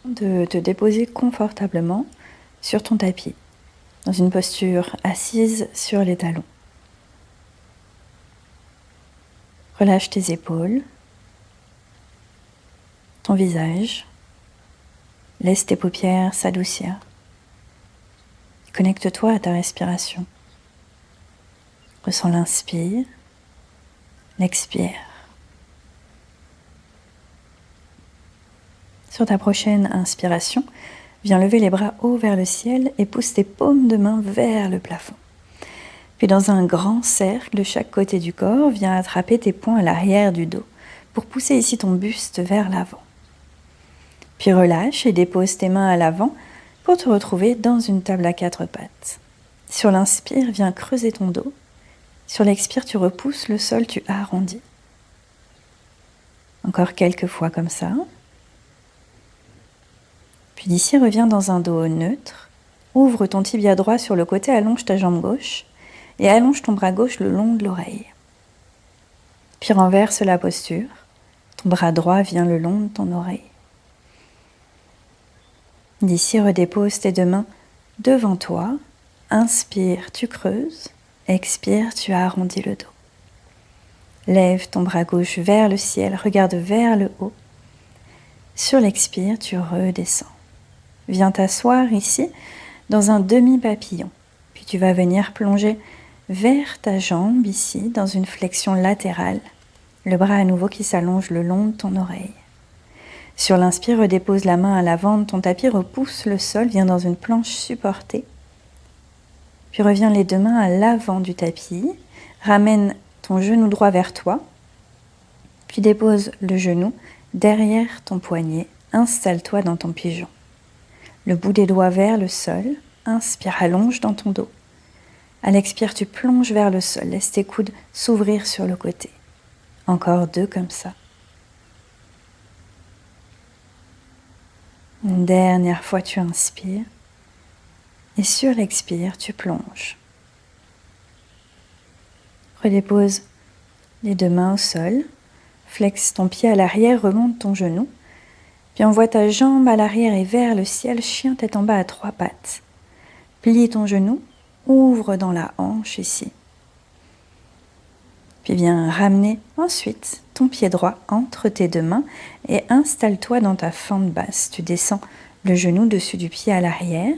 de te déposer confortablement sur ton tapis, dans une posture assise sur les talons. Relâche tes épaules, ton visage, laisse tes paupières s'adoucir. Connecte-toi à ta respiration. Ressens l'inspire, l'expire. Sur ta prochaine inspiration, viens lever les bras hauts vers le ciel et pousse tes paumes de main vers le plafond. Puis dans un grand cercle de chaque côté du corps, viens attraper tes poings à l'arrière du dos pour pousser ici ton buste vers l'avant. Puis relâche et dépose tes mains à l'avant pour te retrouver dans une table à 4 pattes. Sur l'inspire, viens creuser ton dos. Sur l'expire, tu repousses le sol, tu arrondis. Encore quelques fois comme ça. Puis d'ici, reviens dans un dos neutre. Ouvre ton tibia droit sur le côté, allonge ta jambe gauche et allonge ton bras gauche le long de l'oreille. Puis renverse la posture. Ton bras droit vient le long de ton oreille. D'ici, redépose tes deux mains devant toi. Inspire, tu creuses. Expire, tu arrondis le dos. Lève ton bras gauche vers le ciel, regarde vers le haut. Sur l'expire, tu redescends. Viens t'asseoir ici dans un demi-papillon. Puis tu vas venir plonger vers ta jambe ici dans une flexion latérale. Le bras à nouveau qui s'allonge le long de ton oreille. Sur l'inspire, redépose la main à l'avant de ton tapis, repousse le sol, viens dans une planche supportée. Puis reviens les deux mains à l'avant du tapis, ramène ton genou droit vers toi, puis dépose le genou derrière ton poignet, installe-toi dans ton pigeon. Le bout des doigts vers le sol, inspire, allonge dans ton dos. À l'expire, tu plonges vers le sol, laisse tes coudes s'ouvrir sur le côté. Encore 2 comme ça. Une dernière fois, tu inspires. Et sur l'expire, tu plonges. Redépose les deux mains au sol. Flexe ton pied à l'arrière, remonte ton genou. Puis envoie ta jambe à l'arrière et vers le ciel, chien tête en bas à 3 pattes. Plie ton genou, ouvre dans la hanche ici. Puis viens ramener ensuite ton pied droit entre tes deux mains et installe-toi dans ta fente basse. Tu descends le genou dessus du pied à l'arrière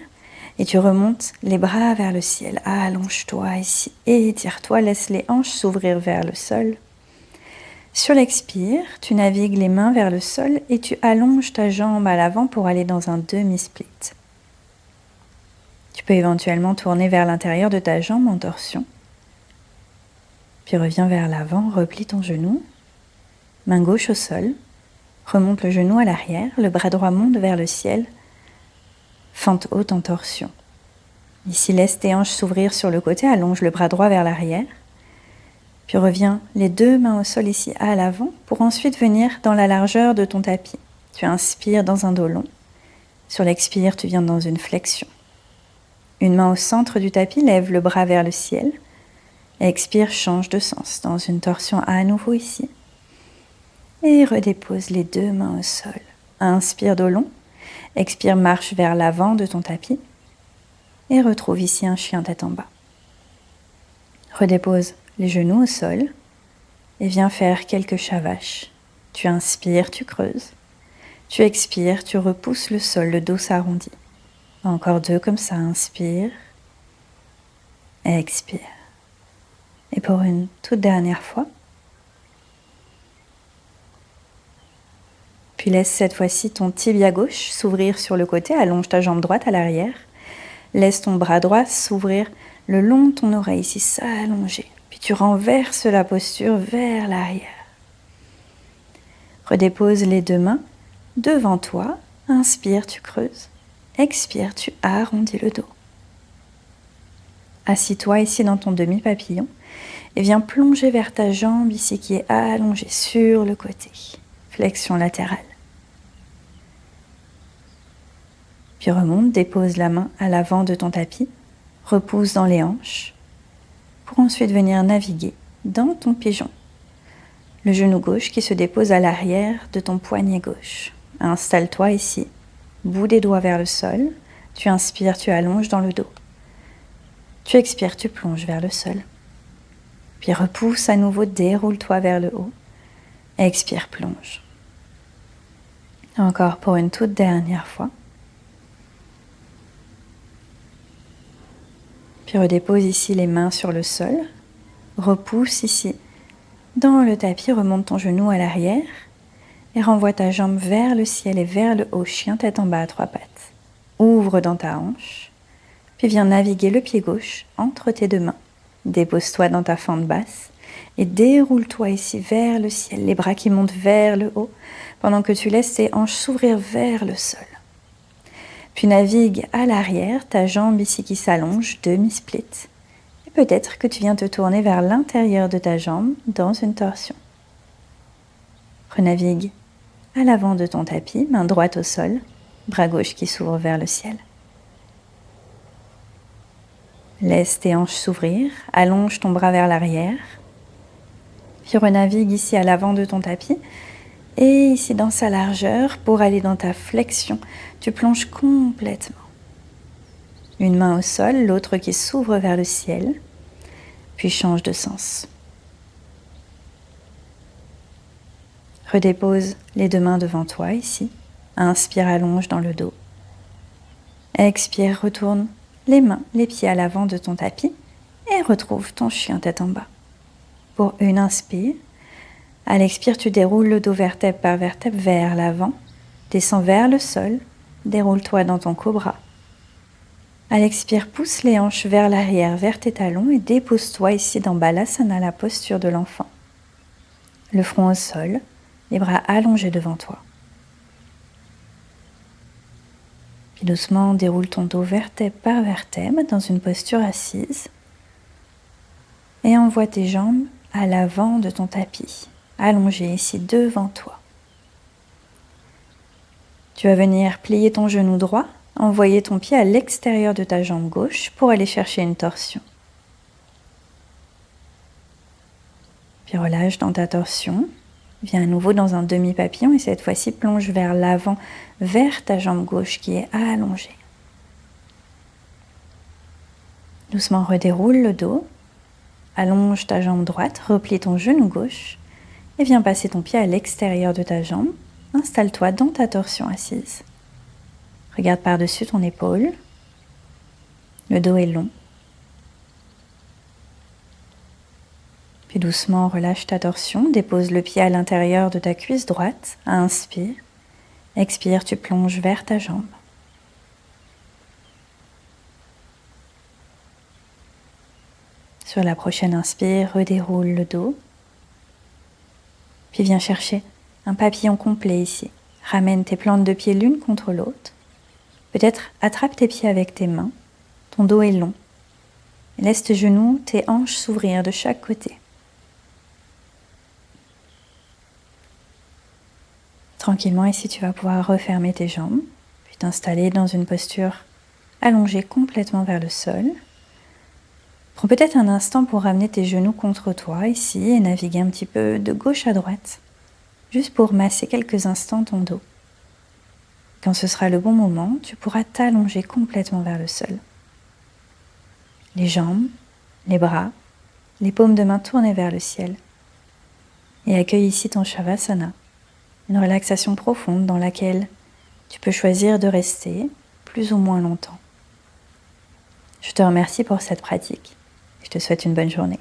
et tu remontes les bras vers le ciel. Allonge-toi ici, étire-toi, laisse les hanches s'ouvrir vers le sol. Sur l'expire, tu navigues les mains vers le sol et tu allonges ta jambe à l'avant pour aller dans un demi-split. Tu peux éventuellement tourner vers l'intérieur de ta jambe en torsion. Puis reviens vers l'avant, replie ton genou, main gauche au sol, remonte le genou à l'arrière, le bras droit monte vers le ciel, fente haute en torsion. Ici, laisse tes hanches s'ouvrir sur le côté, allonge le bras droit vers l'arrière. Puis reviens les deux mains au sol ici à l'avant pour ensuite venir dans la largeur de ton tapis. Tu inspires dans un dos long. Sur l'expire, tu viens dans une flexion. Une main au centre du tapis, lève le bras vers le ciel. Expire, change de sens dans une torsion à nouveau ici. Et redépose les deux mains au sol. Inspire dos long. Expire, marche vers l'avant de ton tapis. Et retrouve ici un chien tête en bas. Redépose les genoux au sol et viens faire quelques chavaches. Tu inspires, tu creuses. Tu expires, tu repousses le sol, le dos s'arrondit. Encore 2 comme ça, inspire, expire. Et pour une toute dernière fois. Puis laisse cette fois-ci ton tibia gauche s'ouvrir sur le côté, allonge ta jambe droite à l'arrière. Laisse ton bras droit s'ouvrir le long de ton oreille, ici, s'allonger. Puis tu renverses la posture vers l'arrière. Redépose les deux mains devant toi. Inspire, tu creuses. Expire, tu arrondis le dos. Assis-toi ici dans ton demi-papillon et viens plonger vers ta jambe ici qui est allongée sur le côté. Flexion latérale. Puis remonte, dépose la main à l'avant de ton tapis, repousse dans les hanches, pour ensuite venir naviguer dans ton pigeon. Le genou gauche qui se dépose à l'arrière de ton poignet gauche. Installe-toi ici, bout des doigts vers le sol. Tu inspires, tu allonges dans le dos. Tu expires, tu plonges vers le sol. Puis repousse à nouveau, déroule-toi vers le haut. Expire, plonge. Encore pour une toute dernière fois. Puis redépose ici les mains sur le sol. Repousse ici dans le tapis, remonte ton genou à l'arrière et renvoie ta jambe vers le ciel et vers le haut, chien tête en bas à 3 pattes. Ouvre dans ta hanche, puis viens naviguer le pied gauche entre tes 2 mains. Dépose-toi dans ta fente basse et déroule-toi ici vers le ciel, les bras qui montent vers le haut, pendant que tu laisses tes hanches s'ouvrir vers le sol. Puis navigue à l'arrière, ta jambe ici qui s'allonge, demi-split. Et peut-être que tu viens te tourner vers l'intérieur de ta jambe dans une torsion. Renavigue à l'avant de ton tapis, main droite au sol, bras gauche qui s'ouvre vers le ciel. Laisse tes hanches s'ouvrir, allonge ton bras vers l'arrière, puis renavigue ici à l'avant de ton tapis et ici dans sa largeur pour aller dans ta flexion. Tu plonges complètement. Une main au sol, l'autre qui s'ouvre vers le ciel, puis change de sens. Redépose les 2 mains devant toi ici. Inspire, allonge dans le dos. Expire, retourne les mains, les pieds à l'avant de ton tapis et retrouve ton chien tête en bas. Pour une inspire, à l'expire, tu déroules le dos vertèbre par vertèbre vers l'avant, descends vers le sol, déroule-toi dans ton cobra. À l'expire, pousse les hanches vers l'arrière, vers tes talons et dépose-toi ici dans Balasana, la posture de l'enfant. Le front au sol, les bras allongés devant toi. Puis doucement, déroule ton dos vertèbre par vertèbre dans une posture assise et envoie tes jambes à l'avant de ton tapis, allongées ici devant toi. Tu vas venir plier ton genou droit, envoyer ton pied à l'extérieur de ta jambe gauche pour aller chercher une torsion. Puis relâche dans ta torsion. Viens à nouveau dans un demi-papillon et cette fois-ci plonge vers l'avant, vers ta jambe gauche qui est allongée. Doucement redéroule le dos, allonge ta jambe droite, replie ton genou gauche et viens passer ton pied à l'extérieur de ta jambe. Installe-toi dans ta torsion assise. Regarde par-dessus ton épaule. Le dos est long. Puis doucement, relâche ta torsion, dépose le pied à l'intérieur de ta cuisse droite, inspire, expire, tu plonges vers ta jambe. Sur la prochaine inspire, redéroule le dos, puis viens chercher un papillon complet ici. Ramène tes plantes de pied l'une contre l'autre, peut-être attrape tes pieds avec tes mains, ton dos est long, laisse tes genoux, tes hanches s'ouvrir de chaque côté. Tranquillement, ici, tu vas pouvoir refermer tes jambes, puis t'installer dans une posture allongée complètement vers le sol. Prends peut-être un instant pour ramener tes genoux contre toi, ici, et naviguer un petit peu de gauche à droite, juste pour masser quelques instants ton dos. Quand ce sera le bon moment, tu pourras t'allonger complètement vers le sol. Les jambes, les bras, les paumes de main tournées vers le ciel. Et accueille ici ton Shavasana. Une relaxation profonde dans laquelle tu peux choisir de rester plus ou moins longtemps. Je te remercie pour cette pratique. Je te souhaite une bonne journée.